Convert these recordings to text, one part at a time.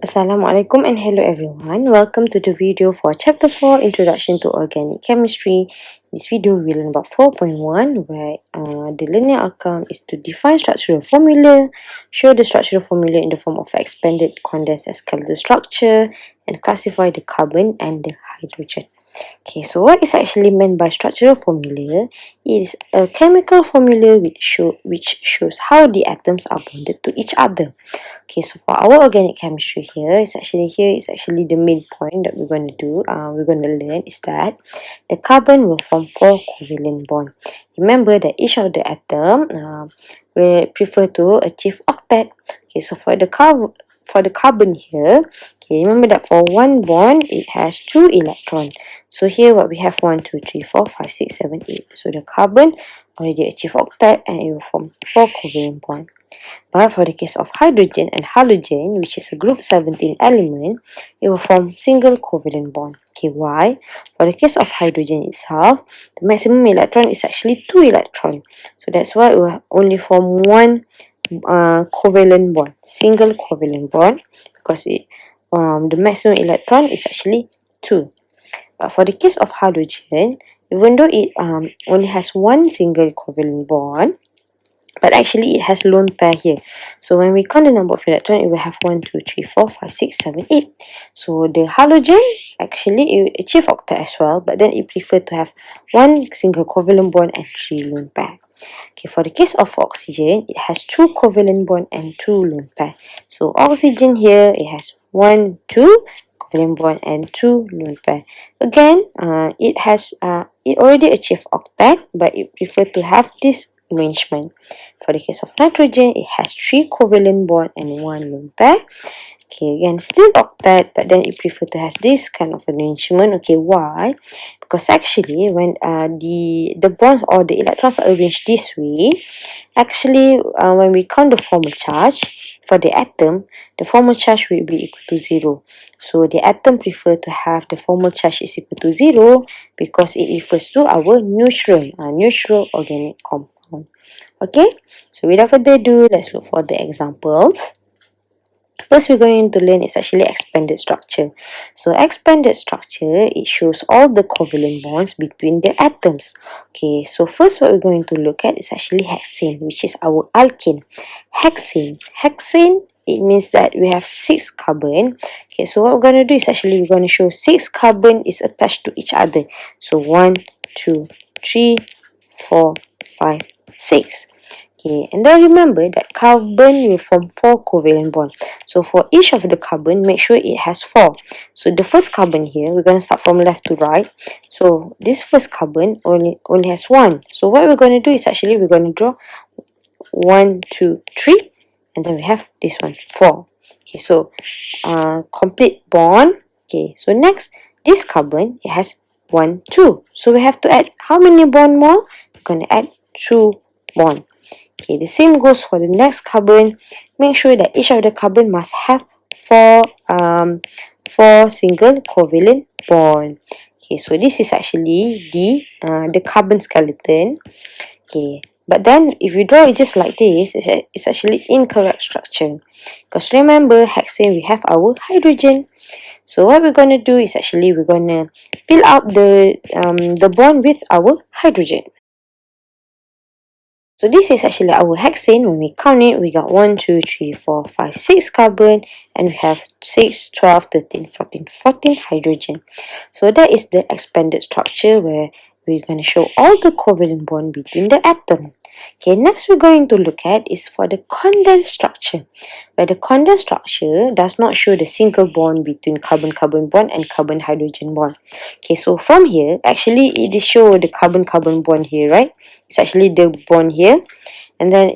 Assalamualaikum and hello everyone. Welcome to the video for chapter 4 Introduction to Organic Chemistry. This video we learn about 4.1 where the learning outcome is to define structural formula, show the structural formula in the form of expanded, condensed and skeletal structure, and classify the carbon and the hydrogen. Okay, so what is actually meant by structural formula? It is a chemical formula which shows how the atoms are bonded to each other. Okay, so for our organic chemistry here is actually the main point that we're going to do. We're going to learn is that the carbon will form 4 covalent bond. Remember that each of the atom will prefer to achieve octet. Okay, so for the carbon here, okay, remember that for one bond it has 2 electrons. So here what we have 1, 2, 3, 4, 5, 6, 7, 8. So the carbon already achieve octet and it will form 4 covalent bond. But for the case of hydrogen and halogen, which is a group 17 element, it will form single covalent bond. Okay, why? For the case of hydrogen itself, the maximum electron is actually 2 electrons. So that's why it will only form one covalent bond, single covalent bond, because the maximum electron is actually 2. But for the case of halogen, even though it only has one single covalent bond, but actually it has lone pair here. So when we count the number of electrons, it will have 1, 2, 3, 4, 5, 6, 7, 8. So the halogen actually it achieve octet as well, but then it prefer to have one single covalent bond and 3 lone pair. Okay, for the case of oxygen, it has 2 covalent bond and 2 lone pair. So oxygen here, it has 1, 2 covalent bond and 2 lone pair. Again, it already achieved octet, but it prefer to have this arrangement. For the case of nitrogen, it has 3 covalent bond and 1 lone pair. Okay, again, still octet, but then it prefer to have this kind of arrangement. Okay, why? Because actually, when the bonds or the electrons are arranged this way, actually, when we count the formal charge for the atom, the formal charge will be equal to 0. So the atom prefer to have the formal charge is equal to 0 because it refers to our neutral organic compound. Okay, so without further ado, let's look for the examples. First, we're going to learn is actually expanded structure. So expanded structure, it shows all the covalent bonds between the atoms. Okay, so first what we're going to look at is actually hexane, which is our alkene. Hexane, it means that we have 6 carbon. Okay, so what we're going to do is actually we're going to show 6 carbon is attached to each other. So 1, 2, 3, 4, 5, 6. Okay, and then remember that carbon will form 4 covalent bonds. So for each of the carbon, make sure it has 4. So the first carbon here, we're going to start from left to right. So this first carbon only has 1. So what we're going to do is actually we're going to draw 1, 2, 3, and then we have this one 4. Okay, so complete bond. Okay, so next this carbon it has 1, 2. So we have to add how many bond more? We're going to add 2 bond. Okay, the same goes for the next carbon. Make sure that each of the carbon must have 4 single covalent bond. Okay, so this is actually the carbon skeleton. Okay, but then if you draw it just like this, it's actually incorrect structure. Because remember, hexane we have our hydrogen. So what we're gonna do is actually we're gonna fill up the bond with our hydrogen. So this is actually our hexane. When we count it, we got 1, 2, 3, 4, 5, 6 carbon, and we have 6, 12, 13, 14, 14 hydrogen. So that is the expanded structure where we're going to show all the covalent bond between the atom. Okay, next we're going to look at is for the condensed structure, where the condensed structure does not show the single bond between carbon-carbon bond and carbon-hydrogen bond. Okay, so from here, actually it is show the carbon-carbon bond here, right? It's actually the bond here. And then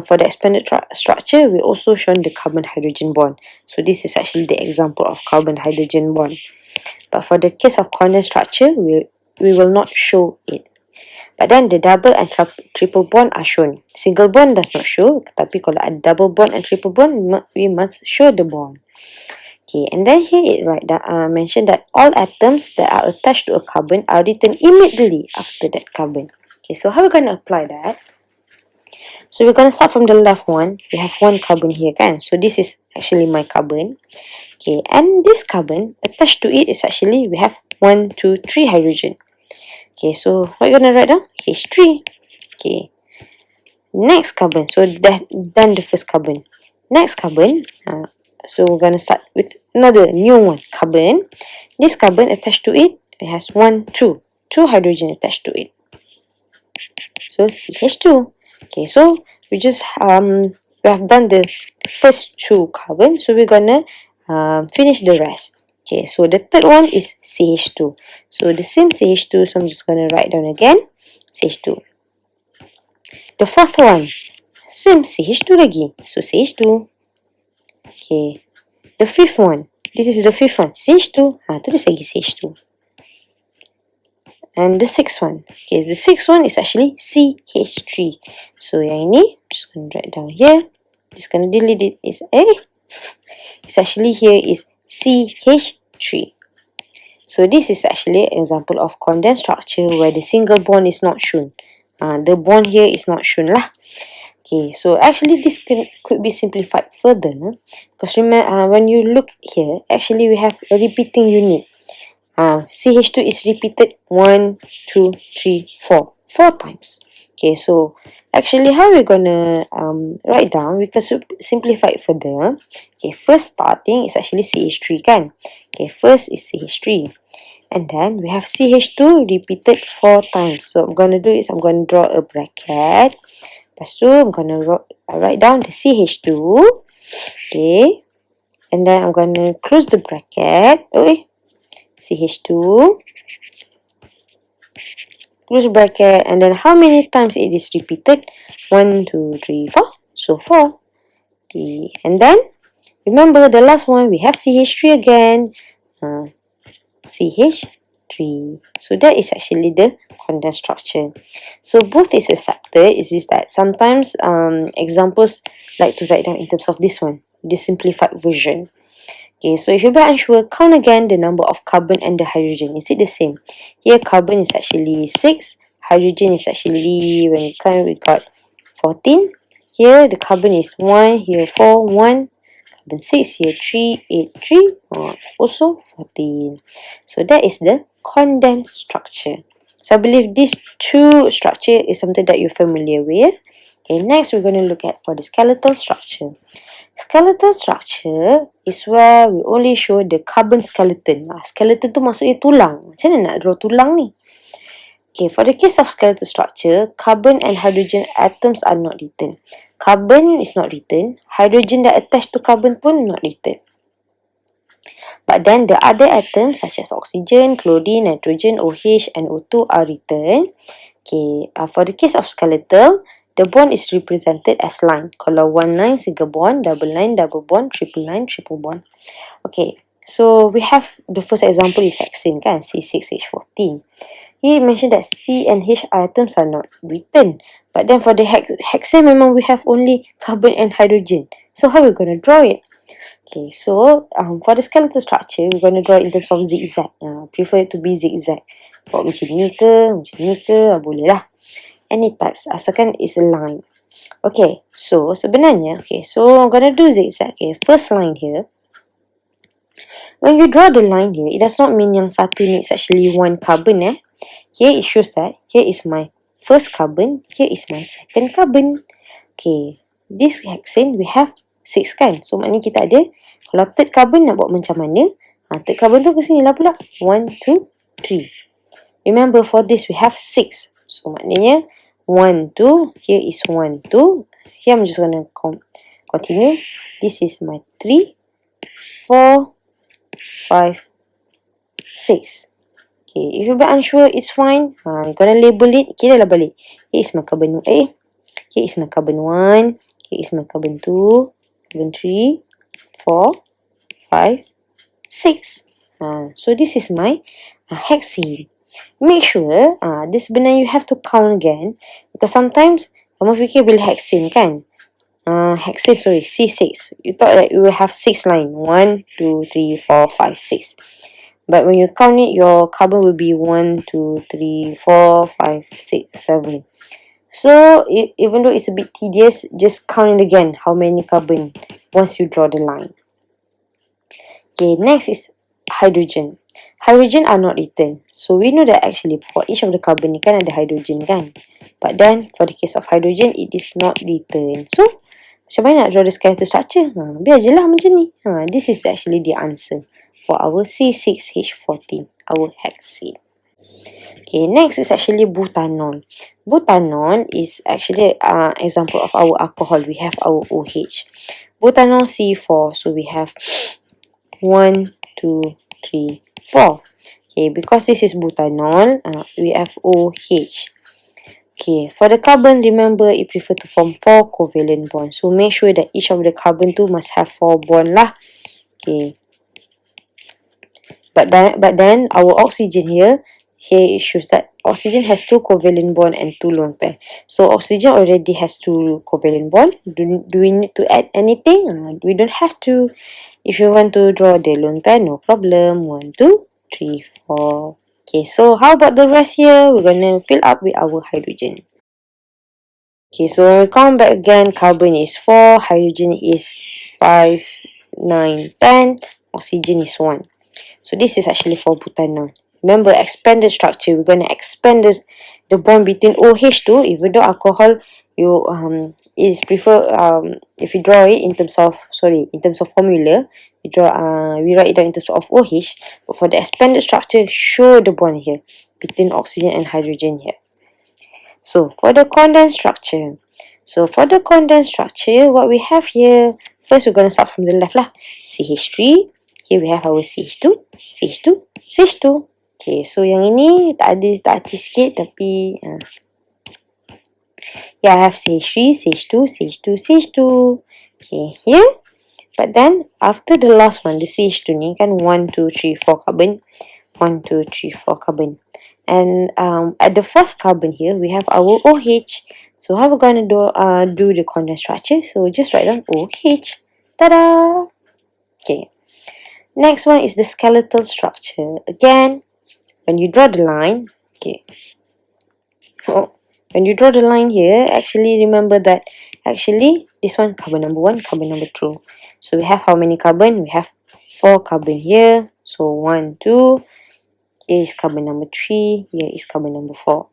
for the expanded structure, we also shown the carbon-hydrogen bond. So this is actually the example of carbon-hydrogen bond. But for the case of condensed structure, we will not show it. But then the double and triple bond are shown. Single bond does not show. Tapi kalau ada double bond and triple bond, we must show the bond. Okay, and then here it mentioned that all atoms that are attached to a carbon are written immediately after that carbon. Okay, so how are we going to apply that? So we're going to start from the left one. We have one carbon here, kan? So this is actually my carbon. Okay, and this carbon attached to it is actually, we have 1, 2, 3 hydrogen. Okay, so what are you going to write down? H3. Okay, next carbon. So that done the first carbon. Next carbon, so we're going to start with another new one, carbon. This carbon attached to it, it has 1, 2 hydrogen attached to it. So CH2. Okay, so we have done the first 2 carbon, so we're gonna finish the rest. Okay, so the third one is CH2. So the same CH2, so I'm just gonna write down again CH2. The fourth one, same CH2 lagi, so CH2. Okay, the fifth one, this is the fifth one, CH2. Tulis lagi CH2. And the sixth one, okay, the sixth one is actually CH3. So yang ini, just gonna write down here. Just gonna delete it. It's actually here is CH3. So this is actually an example of condensed structure where the single bond is not shown. The bond here is not shown lah. Okay, so actually this could be simplified further, because remember, when you look here, actually we have a repeating unit. CH2 is repeated 1, 2, 3, 4 times. Okay, so actually how we're gonna write down, we can simplify it further. Okay, first starting is actually CH3 kan. Okay, first is CH3, and then we have CH2 repeated 4 times. So I'm gonna do is I'm gonna draw a bracket. Lepas tu I'm gonna write down the CH2. Okay, and then I'm gonna close the bracket. CH2, close bracket, and then how many times it is repeated? 1, 2, 3, 4. So 4. Okay, and then remember the last one, we have CH3 again. CH3. So that is actually the condensed structure. So both is accepted. It's just that sometimes examples like to write down in terms of this one, the simplified version. Okay, so if you're unsure, count again the number of carbon and the hydrogen. Is it the same? Here carbon is actually 6. Hydrogen is actually, when you count, we got 14. Here the carbon is 1. Here 4, 1. Carbon 6. Here 3, 8, 3. Also 14. So that is the condensed structure. So I believe this 2 structure is something that you're familiar with. Okay, next we're going to look at for the skeletal structure. Skeletal structure is where we only show the carbon skeleton. Skeleton tu maksudnya tulang. Macam mana nak draw tulang ni? Okay, for the case of skeletal structure, carbon and hydrogen atoms are not written. Carbon is not written. Hydrogen that attached to carbon pun not written. But then the other atoms such as oxygen, chlorine, nitrogen, OH and O2 are written. Okay, for the case of skeletal, the bond is represented as line. Kalau one line, single bond, double line, double bond, triple line, triple bond. Okay, so we have the first example is hexane kan, C6H14. He mentioned that C and H atoms are not written. But then for the hexane, memang we have only carbon and hydrogen. So how are we going to draw it? Okay, so for the skeletal structure, we're going to draw it in terms of zigzag. Prefer it to be zigzag. Buat macam ni ke, boleh lah. Any types, asalkan is a line. Okay, so sebenarnya, okay, so I'm gonna do zigzag. Okay, first line here. When you draw the line here, it does not mean yang satu ni is actually one carbon. Here it shows that here is my first carbon, here is my second carbon. Okay, this hexane we have 6 kan. So maknanya kita ada, kalau third carbon nak buat macam mana? Third carbon tu ke sini lah pula. 1, 2, 3. Remember for this we have 6. So maknanya 1, 2, here is 1, 2. Here I'm just gonna continue. This is my 3, 4, 5, 6. Okay, if you're unsure, it's fine. You're gonna label it. Kira lah balik. Here is my carbon A. Here is my carbon 1. Here is my carbon 2, carbon 3, 4, 5, 6. So this is my hexane. Make sure this sebenarnya you have to count again, because sometimes kamu fikir bila hexane kan, hexane sorry C6, you thought that you will have 6 line, 1, 2, 3, 4, 5, 6, but when you count it, your carbon will be 1, 2, 3, 4, 5, 6, 7. So even though it's a bit tedious, just count it again how many carbon once you draw the line. Okay, next is hydrogen. Hydrogen are not written. So we know that actually for each of the carbon ni kan ada hydrogen kan. But then for the case of hydrogen, it is not written. So macam mana nak draw the skeletal structure? Biar je lah macam ni. This is actually the answer for our C6H14, our hexane. Okay, next is actually butanol. Butanol is actually example of our alcohol. We have our OH. Butanol C4. So we have 1, 2, 3, 4. Okay, because this is butanol, we have OH. Okay, for the carbon, remember it prefer to form 4 covalent bonds. So make sure that each of the carbon tu must have 4 bond lah. Okay. But then our oxygen here it shows that oxygen has 2 covalent bond and 2 lone pair. So oxygen already has 2 covalent bond. Do we need to add anything? We don't have to. If you want to draw the lone pair, no problem. 1, 2, 3, 4. Okay, so how about the rest here? We're gonna fill up with our hydrogen. Okay, so when we count back again, carbon is 4, hydrogen is 5, 9, 10, oxygen is 1. So this is actually for butanol. Remember, expanded structure. We're gonna expand the bond between OH too. Even though alcohol, you is prefer if you draw it in terms of formula, we write it down in terms of OH. But for the expanded structure, show the bond here between oxygen and hydrogen here. So for the condensed structure. What we have here, first we're gonna start from the left lah. CH3. Here we have our CH2, CH2, CH2. Okay, so yang ini tak artis sikit tapi yeah, I have CH3, CH2, CH2, CH2. Okay, here. But then after the last one, the CH2 ni kan 1, 2, 3, 4 carbon. 1, 2, 3, 4 carbon. And at the first carbon here, we have our OH. So how we're gonna do the condensed structure? So just write down OH. Ta-da! Okay. Next one is the skeletal structure. Again, when you draw the line, okay. When you draw the line here, actually remember that actually this one carbon number 1, carbon number 2. So we have how many carbon? We have 4 carbon here. So 1, 2. Here is carbon number 3. Here is carbon number 4.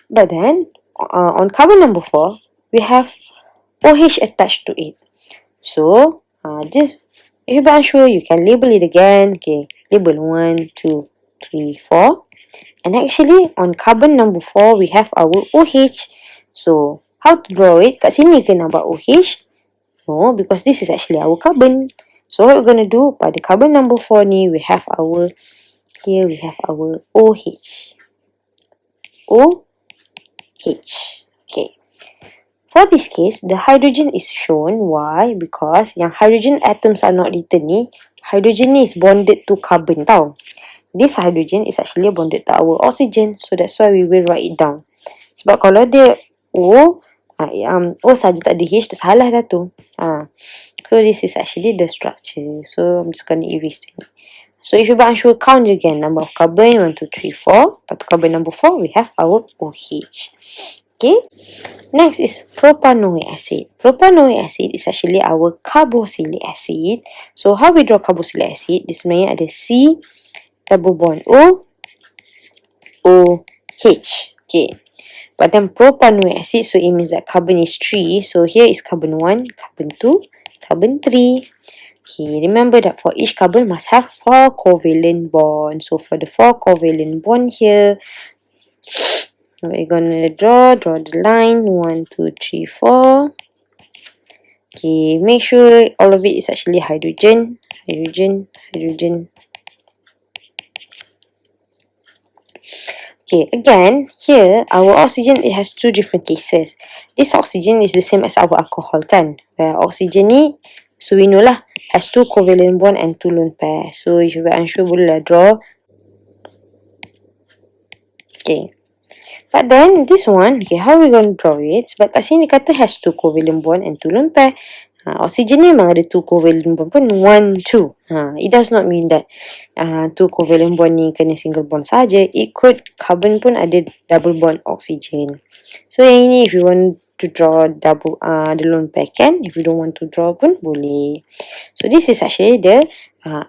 But then on carbon number 4, we have OH attached to it. So just if you're unsure, you can label it again. Okay, label 1, 2, 3, 4. And actually, on carbon number 4, we have our OH. So, how to draw it? Kat sini ke nampak OH? No, because this is actually our carbon. So, what we're going to do, pada carbon number 4 ni, we have our OH. OH. Okay. For this case, the hydrogen is shown. Why? Because yang hydrogen atoms are not written ni, hydrogen ni is bonded to carbon tau. This hydrogen is actually bonded to our oxygen. So that's why we will write it down. Sebab kalau dia O saja tak ada H, dah salah dah tu. So this is actually the structure. So I'm just going to erase it. So if you're unsure, count again. Number of carbon, 1, 2, 3, 4. Pada carbon number 4, we have our OH. Okay. Next is propanoic acid. Propanoic acid is actually our carboxylic acid. So how we draw carboxylic acid? Dia sebenarnya ada C double bond OH. Okay. But then propanoic acid, so it means that carbon is 3. So here is carbon 1, carbon 2, carbon 3. Okay, remember that for each carbon must have 4 covalent bonds. So for the 4 covalent bond here, we're gonna draw the line 1, 2, 3, 4. Okay, make sure all of it is actually hydrogen. Okay, again, here, our oxygen, it has 2 different cases. This oxygen is the same as our alcohol, kan? Where oxygen ni, so we know lah, has 2 covalent bond and 2 lone pair. So, if you are unsure, boleh draw. Okay. But then, this one, okay, how we going to draw it? Sebab kat sini kata has 2 covalent bond and 2 lone pair. Oxygen ni memang ada 2 covalent bond pun 1, 2. It does not mean that 2 covalent bond ni kena single bond saja. It could carbon pun ada double bond oxygen. So yang ini if you want to draw double the lone pair kan. If you don't want to draw pun boleh. So this is actually the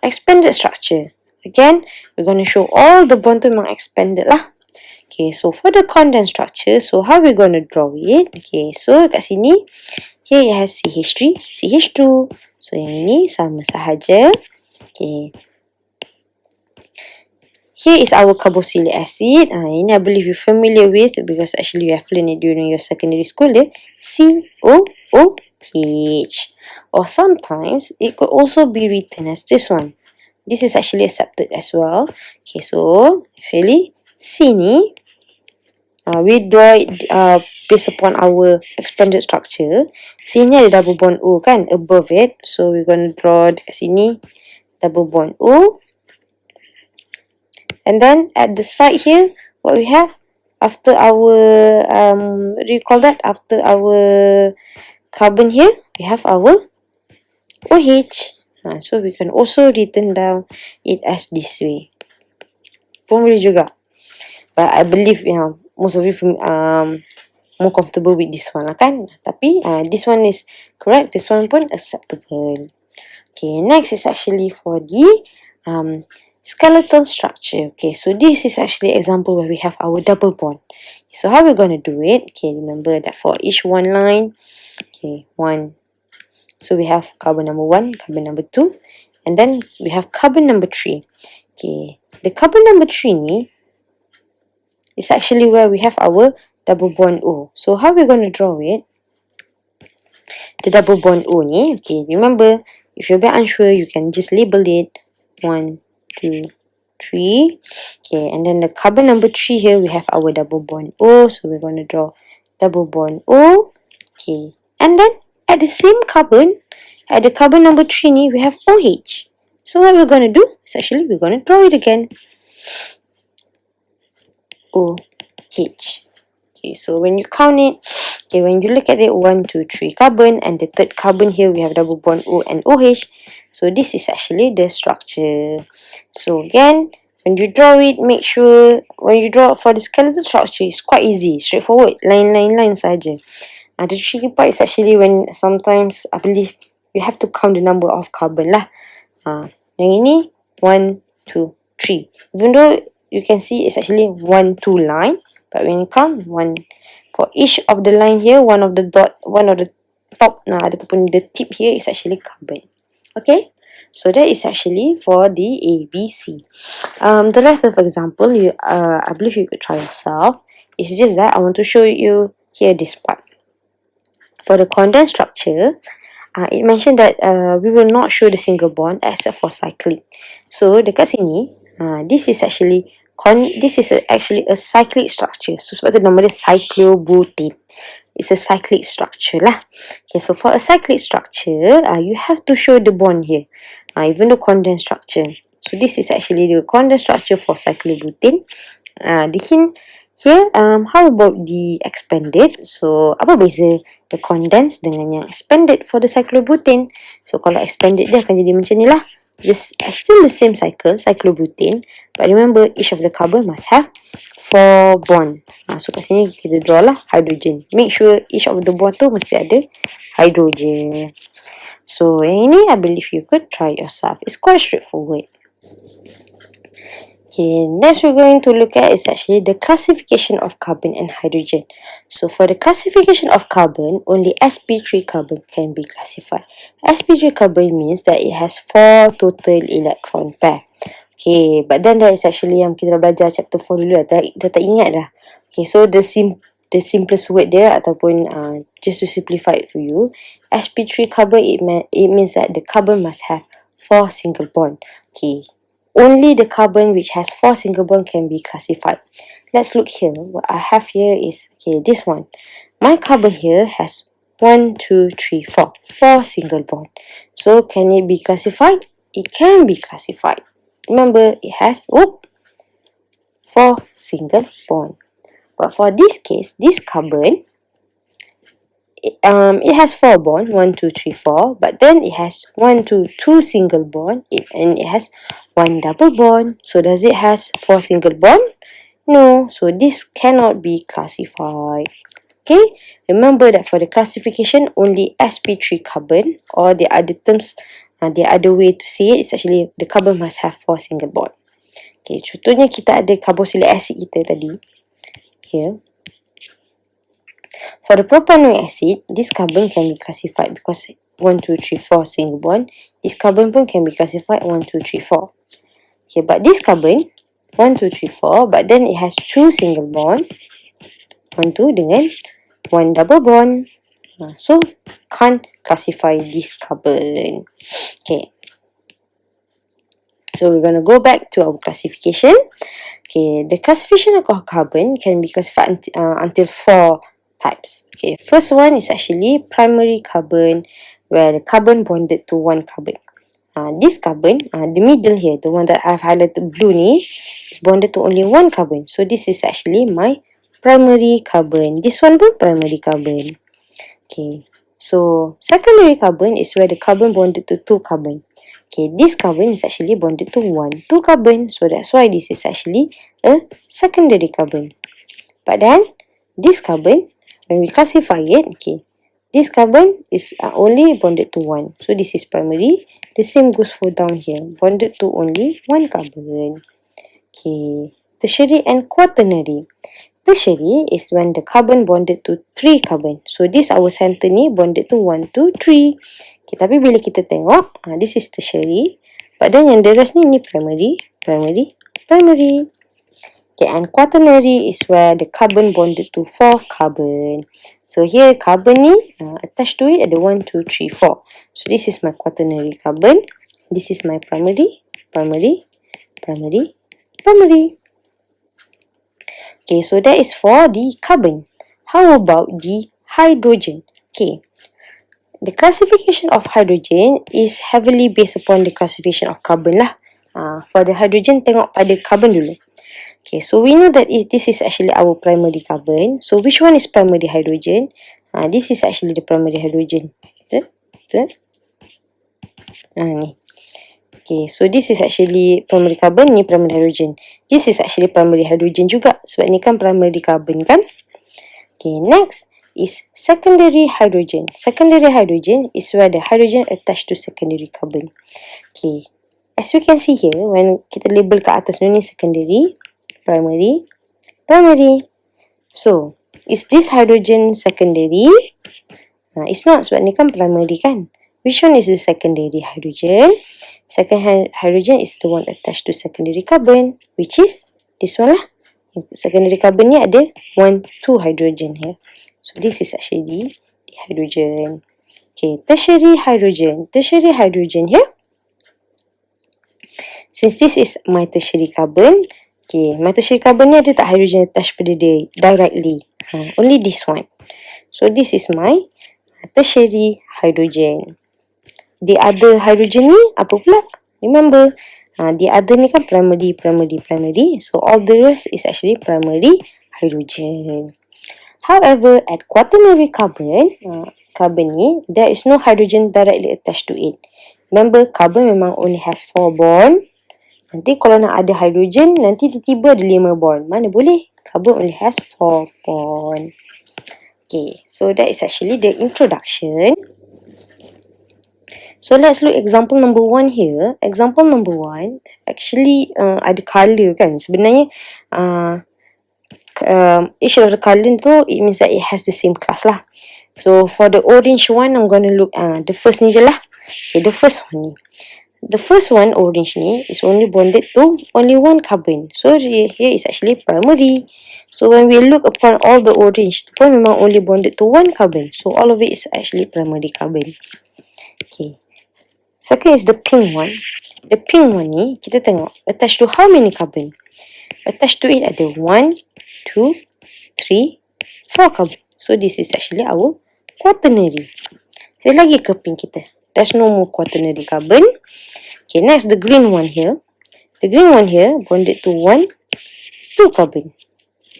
expanded structure. Again, we're going to show all the bond tu memang expanded lah. Okay, so for the condensed structure, so how we're going to draw it? Okay, so kat sini, here it has CH3, CH2. So yang ini sama sahaja. Okay. Here is our carboxylic acid. Ini I believe you're familiar with because actually you have learned it during your secondary school. COOH. Or sometimes it could also be written as this one. This is actually accepted as well. Okay, so actually C ni we draw it based upon our expanded structure. C ni ada double bond O kan above it. So we're going to draw dekat sini double bond O. And then at the side here, what we have after our what do you call that? After our carbon here, we have our OH. So we can also written down it as this way. Pun boleh juga. But I believe most of you more comfortable with this one lah kan. Tapi this one is correct. This one pun acceptable. Okay, next is actually for the skeletal structure. Okay, so this is actually example where we have our double bond. So how we're going to do it? Okay, remember that for each one line, okay, one. So we have carbon number 1, carbon number 2, and then we have carbon number 3. Okay, the carbon number 3 ni is actually where we have our double bond O. So how we're going to draw it? The double bond O ni, okay, remember, if you're a bit unsure, you can just label it 1, 2, 3. Okay, and then the carbon number 3 here, we have our double bond O. So we're going to draw double bond O. Okay, and then at the same carbon, at the carbon number 3 ni, we have OH. So what we're going to do is actually we're going to draw it again. OH. Okay, so when you count it, okay, when you look at it, 1, 2, 3 carbon, and the third carbon here, we have double bond O and OH. So this is actually the structure. So again, when you draw it, make sure when you draw for the skeletal structure, it's quite easy, straightforward, line saja. The tricky part is actually when sometimes I believe you have to count the number of carbon lah. Yang ini 1, 2, 3. Even though you can see it's actually 1, 2 line, but when you count one for each of the line here, one of the top, ataupun the tip here is actually carbon. Okay, so that is actually for the ABC. The rest of example, I believe you could try yourself. It's just that I want to show you here this part. For the condensed structure, it mentioned that we will not show the single bond except for cyclic. So dekat sini, this is actually a cyclic structure. So sebab tu nama dia cyclobutane. It's a cyclic structure lah. Okay, so for a cyclic structure, you have to show the bond here, even the condensed structure. So this is actually the condensed structure for cyclobutane. The hint here, how about the expanded? So apa beza the condensed dengan yang expanded for the cyclobutane? So kalau expanded dia akan jadi macam ni lah. This still the same cycle, cyclobutane, but remember each of the carbon must have 4 bond. So kat sini kita draw lah hydrogen. Make sure each of the bond tu mesti ada hydrogen. So yang ini I believe you could try yourself. It's quite straightforward. Okay, next we're going to look at is actually the classification of carbon and hydrogen. So for the classification of carbon, only sp3 carbon can be classified. sp3 carbon means that it has 4 total electron pair. Okay, but then that is actually yang kita dah belajar chapter 4 dulu dah tak ingat dah. Okay, so the simplest word there ataupun just to simplify it for you, sp3 carbon it means that the carbon must have 4 single bond. Okay. Only the carbon which has 4 single bond can be classified. Let's look here. What I have here is, okay, this one. My carbon here has 1, 2, 3, 4. 4 single bond. So, can it be classified? It can be classified. Remember, it has 4 single bond. But for this case, this carbon, it has 4 bond, 1, 2, 3, 4, but then it has 1, 2, 2 single bond, and it has 1 double bond. So does it has 4 single bond? No, so this cannot be classified. Okay, remember that for the classification, only sp3 carbon, or the other terms, the other way to say it is actually the carbon must have 4 single bond. Okay, contohnya kita ada carboxylic acid kita tadi. Here. For the propanoic acid, this carbon can be classified because 1, 2, 3, 4 single bond. This carbon pun can be classified 1, 2, 3, 4. Okay, but this carbon 1, 2, 3, 4, but then it has 2 single bond. 1, 2 dengan 1 double bond. So can't classify this carbon. Okay. So we're going to go back to our classification. Okay, the classification of carbon can be classified until 4 types. Okay, first one is actually primary carbon, where the carbon bonded to one carbon. This carbon, the middle here, the one that I've highlighted blue ni, is bonded to only one carbon. So this is actually my primary carbon. This one pun primary carbon. Okay, so secondary carbon is where the carbon bonded to two carbon. Okay, this carbon is actually bonded to 2 carbon. So that's why this is actually a secondary carbon. But then, this carbon, when we classify it, okay, this carbon is only bonded to 1. So this is primary. The same goes for down here, bonded to only 1 carbon. Okay, tertiary and quaternary. Tertiary is when the carbon bonded to 3 carbon. So this our center ni bonded to 1, 2, 3. Okay, tapi bila kita tengok, this is tertiary. But then yang the rest ni primary, primary, primary. Okay, and quaternary is where the carbon bonded to 4 carbon. So here carbon ni attached to it ada 1, 2, 3, 4. So this is my quaternary carbon. This is my primary, primary, primary, primary. Okay, so that is for the carbon. How about the hydrogen? Okay, the classification of hydrogen is heavily based upon the classification of carbon lah. For the hydrogen, tengok pada carbon dulu. Okay, so we know that this is actually our primary carbon. So which one is primary hydrogen? This is actually the primary hydrogen. Ni. Okay, so this is actually primary carbon, ni primary hydrogen. This is actually primary hydrogen juga, sebab ni kan primary carbon kan. Okay, next is secondary hydrogen. Secondary hydrogen is where the hydrogen attached to secondary carbon. Okay, as we can see here, when kita label kat atas ni secondary, primary, primary. So, is this hydrogen secondary? It's not, sebab ni kan primary kan. Which one is the secondary hydrogen? Second hydrogen is the one attached to secondary carbon, which is this one lah. Secondary carbon ni ada 1, 2 hydrogen here. So this is actually the hydrogen. Okay, tertiary hydrogen. Tertiary hydrogen here. Since this is my tertiary carbon, okay, my tertiary carbon ni ada tak hydrogen attached pada dia directly? Only this one. So this is my tertiary hydrogen. The other hydrogen ni apa pula? Remember, the other ni kan primary, primary, primary. So all the rest is actually primary hydrogen. However, at quaternary carbon, carbon ni, there is no hydrogen directly attached to it. Remember, carbon memang only has 4 bond. Nanti kalau nak ada hydrogen, nanti tiba-tiba ada 5 bond. Mana boleh? Carbon only has 4 bond. Okay, so that is actually the introduction. So let's look example number 1 here. Example number 1, actually ada colour kan. Sebenarnya each of the colour tu, it means that it has the same class lah. So for the orange one, I'm going to look the first ni je lah. Okay, the first one ni. The first one, orange ni, is only bonded to only 1 carbon. So here is actually primary. So when we look upon all the orange tu pun memang only bonded to 1 carbon. So all of it is actually primary carbon. Okay. Second is the pink one. The pink one ni, kita tengok, attached to how many carbon? Attached to it ada 1, 2, 3, 4 carbon. So this is actually our quaternary. Ada lagi ke pink kita? There's no more quaternary carbon. Okay, next the green one here. The green one here bonded to 1, 2 carbon.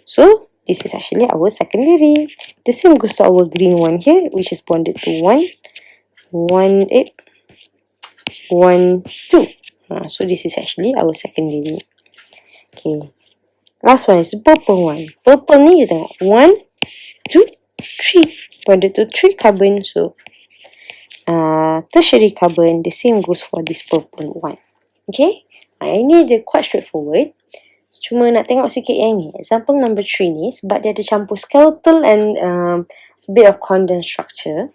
So this is actually our secondary. The same goes to our green one here, which is bonded to 1, 1, 1, 2. So this is actually our secondary. Okay. Last one is the purple one. Purple ni kita tengok 1, 2, 3. Bonded to 3 carbon. So tertiary carbon, the same goes for this purple one. Okay. Ini je quite straightforward. Cuma nak tengok sikit yang ni. Example number 3 ni, sebab dia ada campur skeletal and bit of condensed structure.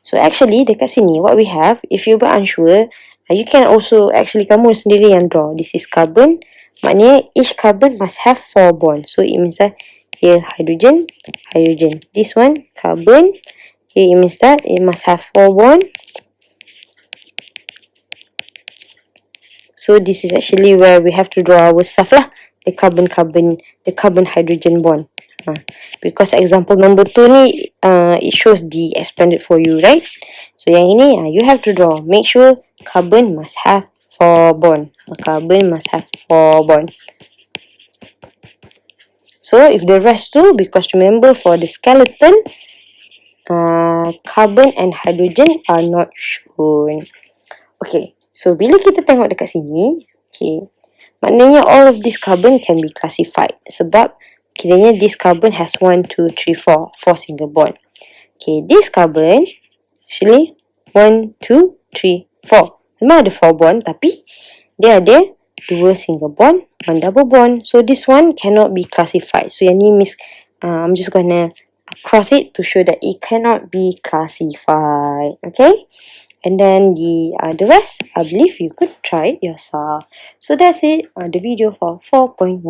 So actually dekat sini what we have, if you were unsure, you can also actually kamu sendiri yang draw. This is carbon. Maknanya each carbon must have 4 bonds. So it means that here hydrogen, hydrogen. This one carbon. Okay, it means that it must have 4 bonds. So this is actually where we have to draw our stuff lah. The carbon-hydrogen bond. Because example number 2 ni, it shows the expanded for you, right? So yang ini, you have to draw. Make sure carbon must have 4 bond. Carbon must have 4 bond. So if the rest too, because remember for the skeleton, carbon and hydrogen are not shown. Okay, so bila kita tengok dekat sini, okay, maknanya all of this carbon can be classified. Sebab kiranya this carbon has 1, 2, 3, 4. 4 single bond. Okay, this carbon, actually, 1, 2, 3, 4. Memang ada 4 bond, tapi dia ada 2 single bond, 1 double bond. So this one cannot be classified. So yang ni I'm just gonna cross it to show that it cannot be classified. Okay? And then the rest, I believe you could try it yourself. So that's it, the video for 4.1.